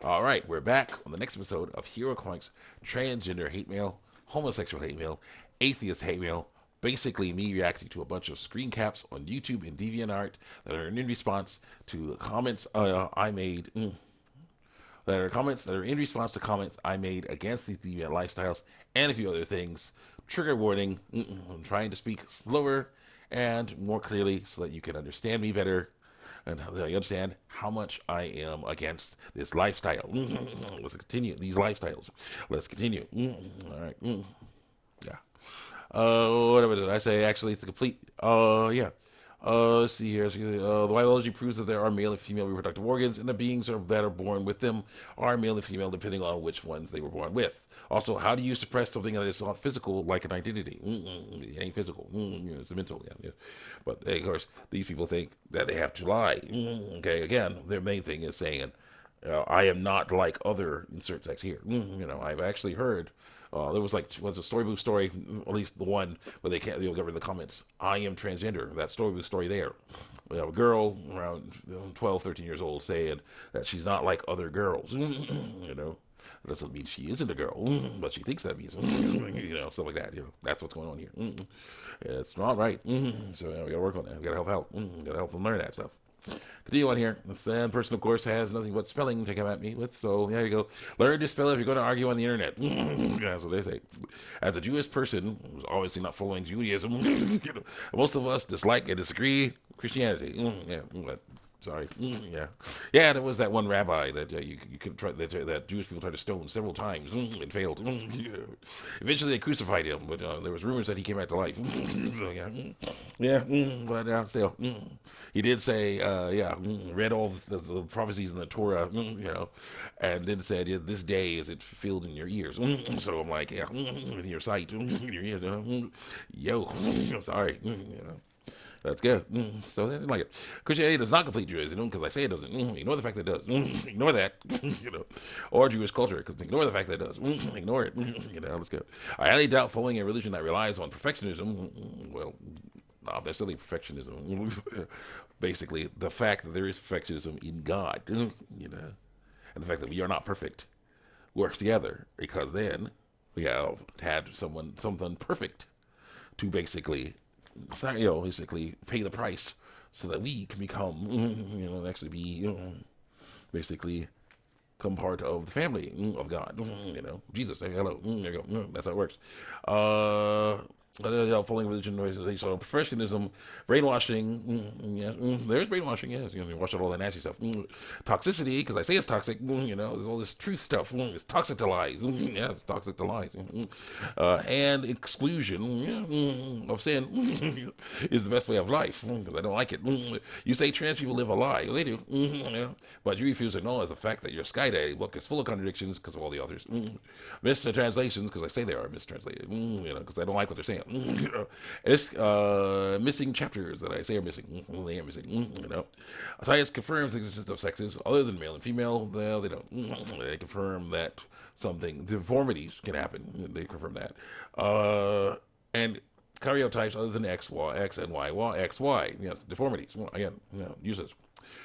All right, we're back on the next episode of Hero Comics Transgender Hate Mail, Homosexual Hate Mail, Atheist Hate Mail. Basically, me reacting to a bunch of screen caps on YouTube and DeviantArt that are in response to comments I made. That are comments that are in response to comments I made against these deviant lifestyles and a few other things. Trigger warning. I'm trying to speak slower and more clearly so that you can understand me better and you understand how much I am against this lifestyle. Let's continue these lifestyles. Let's continue. All right. Yeah. Whatever did I say? Actually, it's a complete. Yeah. Let's see here. The biology proves that there are male and female reproductive organs, and the beings that are born with them are male and female, depending on which ones they were born with. Also, how do you suppress something that is not physical, like an identity? It ain't physical. It's mental. Yeah. But of course, these people think that they have to lie. Okay, again, their main thing is saying, "I am not like other insert sex here." I've actually heard. There was a Story Booth story, at least the one where they'll get rid of the comments. I am transgender. That Story Booth story there. A girl around 12, 13 years old saying that she's not like other girls. That doesn't mean she isn't a girl, but she thinks that means, stuff like that. That's what's going on here. It's not right. So we gotta work on that. We gotta help out. We gotta help them learn that stuff. Continue on here. The sad person, of course, has nothing but spelling to come at me with. So there you go. Learn to spell if you're going to argue on the internet. That's what they say. As a Jewish person who's obviously not following Judaism, most of us dislike and disagree Christianity. Yeah, but sorry. Yeah. There was that one rabbi that you could try that Jewish people tried to stone several times and failed. Eventually, they crucified him, but there was rumors that he came back to life. So but still, he did say, read all the prophecies in the Torah, and then said, "This day is it fulfilled in your ears." So I'm like, in your sight, in your ears. Yo, sorry. That's good. So they didn't like it. Christianity does not complete Judaism because I say it doesn't. Ignore the fact that it does. Ignore that. Or Jewish culture because ignore the fact that it does. Ignore it. Let's go. I highly doubt following a religion that relies on perfectionism. Well, not necessarily perfectionism. Basically, the fact that there is perfectionism in God, and the fact that we are not perfect works together because then we have had something perfect to basically pay the price so that we can become, actually be, basically become part of the family of God. Jesus, say hello. There you go. That's how it works. Following religion, so perfectionism, brainwashing. There's brainwashing. Yes, wash out all that nasty stuff. Toxicity, because I say it's toxic. There's all this truth stuff. It's toxic to lies. It's toxic to lies. And exclusion of sin is the best way of life because I don't like it. You say trans people live a lie. Well, they do. But you refuse to acknowledge the fact that your Skyday book is full of contradictions because of all the authors. Mistranslations, because I say they are mistranslated. Because I don't like what they're saying. It's missing chapters that I say are missing. They are missing. Science confirms the existence of sexes other than male and female. They don't. They confirm that deformities can happen. They confirm that. And karyotypes other than X and Y. Well, X, Y. Yes, deformities. Well, again, useless.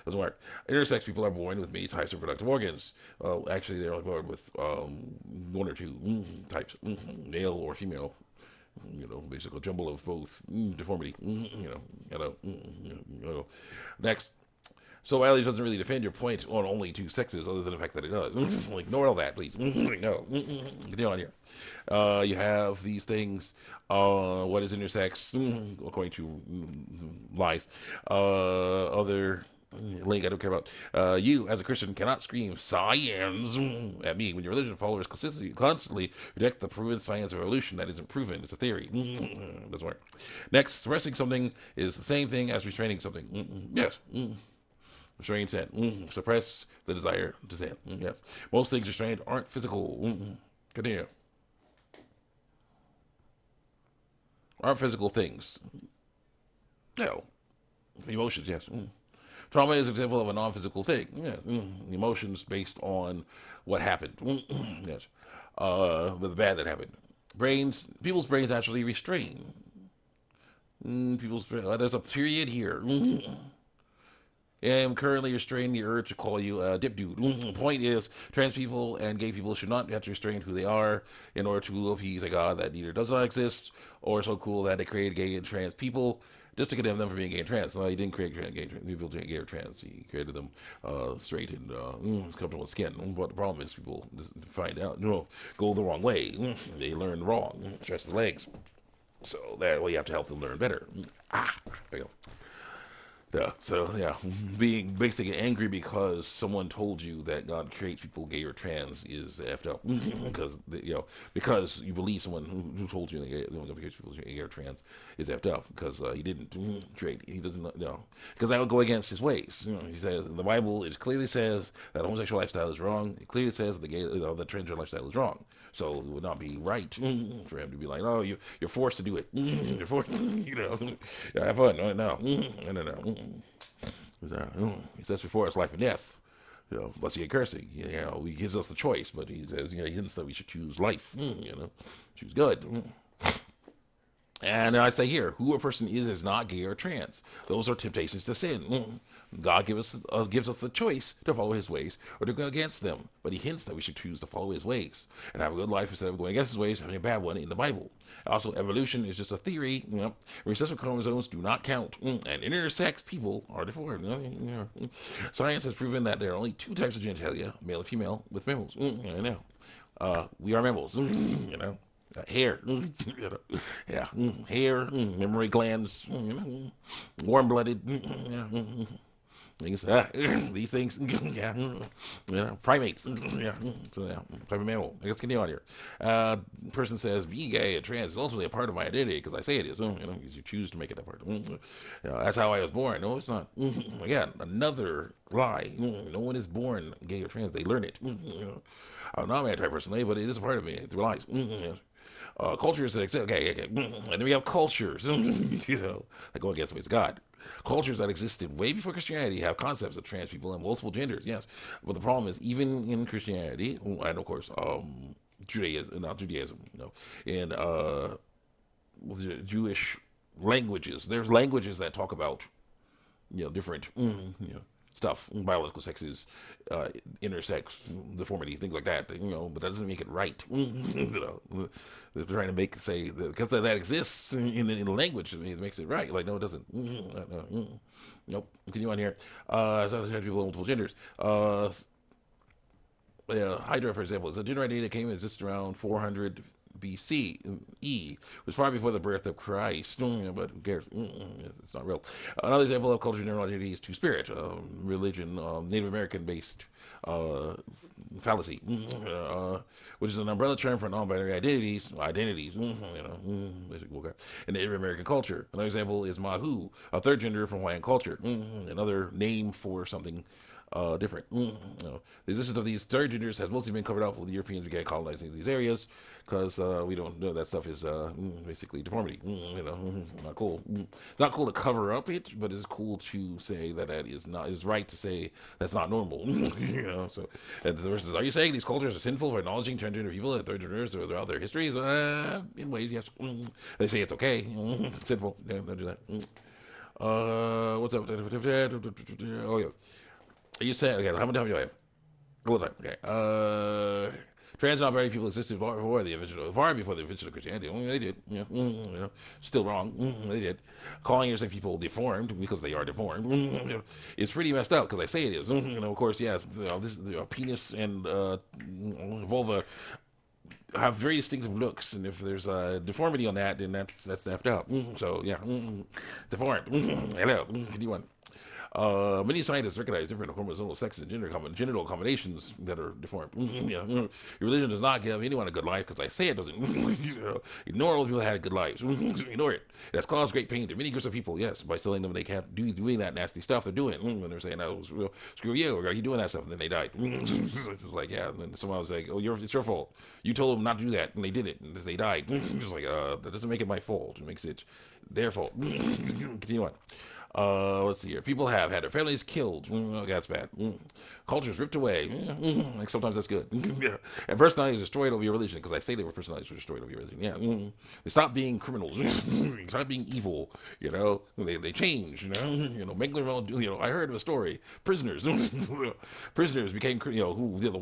Doesn't work. Intersex people are born with many types of reproductive organs. Actually, they're born with one or two types, male or female. Basically a jumble of both deformity. Next. So biology doesn't really defend your point on only two sexes, other than the fact that it does. Ignore all that, please. No. Continue on here. You have these things. What is intersex? According to lies. Other link I don't care about. You, as a Christian, cannot scream science at me when your religion followers constantly reject the proven science of evolution that isn't proven. It's a theory. Doesn't work. Next, suppressing something is the same thing as restraining something. Yes. Restrain sin. Suppress the desire to sin. Yes. Most things restrained aren't physical. Continue. Aren't physical things. No. Emotions, yes. Trauma is an example of a non-physical thing. Yeah. Emotions based on what happened. Yes. The bad that happened. People's brains actually restrain. There's a period here. am currently restraining the urge to call you a dip dude. The point is, trans people and gay people should not have to restrain who they are in order to appease a God that neither does not exist or so cool that they created gay and trans people just to condemn them for being gay and trans. No, he didn't create gay people gay or trans. He created them straight and comfortable with skin. But the problem is people find out, go the wrong way. They learn wrong. Stretch the legs. So that way you have to help them learn better. There you go. Yeah, so yeah, being basically angry because someone told you that God creates people gay or trans is effed up because you believe someone who told you that God creates people gay or trans is effed up because he didn't create, he doesn't know, because that would go against his ways. He says the Bible clearly says that homosexual lifestyle is wrong. It clearly says the transgender lifestyle is wrong. So it would not be right for him to be like, oh, you're forced to do it. You're forced, have fun. No. He says before it's life and death. Unless you get cursing. He gives us the choice, but he says, he hints that we should choose life. Choose good. And I say here, who a person is not gay or trans. Those are temptations to sin. God gives us the choice to follow his ways or to go against them. But he hints that we should choose to follow his ways and have a good life instead of going against his ways, having a bad one in the Bible. Also, evolution is just a theory. Recessive chromosomes do not count. And intersex people are deformed. Science has proven that there are only two types of genitalia, male and female, with mammals. We are mammals. Hair, hair, memory glands, warm-blooded, these things, primates, type of mammal. Let's continue on here. Person says, being gay and trans is ultimately a part of my identity because I say it is, because you choose to make it that part. That's how I was born. No, it's not. Again, another lie. No one is born gay or trans. They learn it. I'm not an anti-personally, but it is a part of me through life. Cultures that exist, okay, and then we have cultures, that go against the ways of God. Cultures that existed way before Christianity have concepts of trans people and multiple genders, yes. But the problem is, even in Christianity, and of course, Judaism, in Jewish languages, there's languages that talk about, different, stuff, biological sexes, intersex, deformity, things like that, but that doesn't make it right. They're trying to say that because that exists in the language, it makes it right. Like, no, it doesn't. Nope. Continue on here. So people with multiple genders. Hydra, for example, is a gender identity that came and existed around 400 BCE, was far before the birth of Christ, but who cares? It's not real. Another example of culture general identity is two-spirit, religion, Native American-based fallacy, which is an umbrella term for non-binary identities, in Native American culture. Another example is Mahu, a third gender from Hawaiian culture, another name for something different. The existence of these third genders has mostly been covered up with the Europeans began colonizing these areas because we don't know that stuff is basically deformity. Not cool. It's not cool to cover up it, but it's cool to say that is not. It's right to say that's not normal. So, and the verse says, are you saying these cultures are sinful for acknowledging transgender people and third genders throughout their histories? In ways, yes. They say it's okay. It's sinful. Yeah, don't do that. What's up? Oh yeah. You say, okay, how many times do I have? All the time. Okay. Trans non-binary people existed far before the invention of Christianity. They did. Still wrong. They did. Calling yourself people deformed because they are deformed. It's pretty messed up because I say it is. Of course, yes. This penis and vulva have very distinctive looks, and if there's a deformity on that, then that's effed up. So yeah, deformed. Hello. Continue on. Many scientists recognize different chromosomal sex and genital combinations that are deformed. Your religion does not give anyone a good life because I say it doesn't. Ignore all people that had good lives. Ignore it. It has caused great pain to many groups of people, yes, by telling them they can't doing that nasty stuff they're doing. When they're saying, screw you, or are you doing that stuff? And then they died. It's just like, yeah. And then someone was like, it's your fault. You told them not to do that, and they did it, and they died. Just like, that doesn't make it my fault. It makes it their fault. Continue on. Let's see here. People have had their families killed. Okay, that's bad. Cultures ripped away. Like sometimes that's good. Yeah. And personalities destroyed over your religion, because I say they were personalities were destroyed over your religion. Yeah. They stopped being criminals. Stopped being evil. They changed. Make them all do. I heard of a story. Prisoners. Prisoners became who did the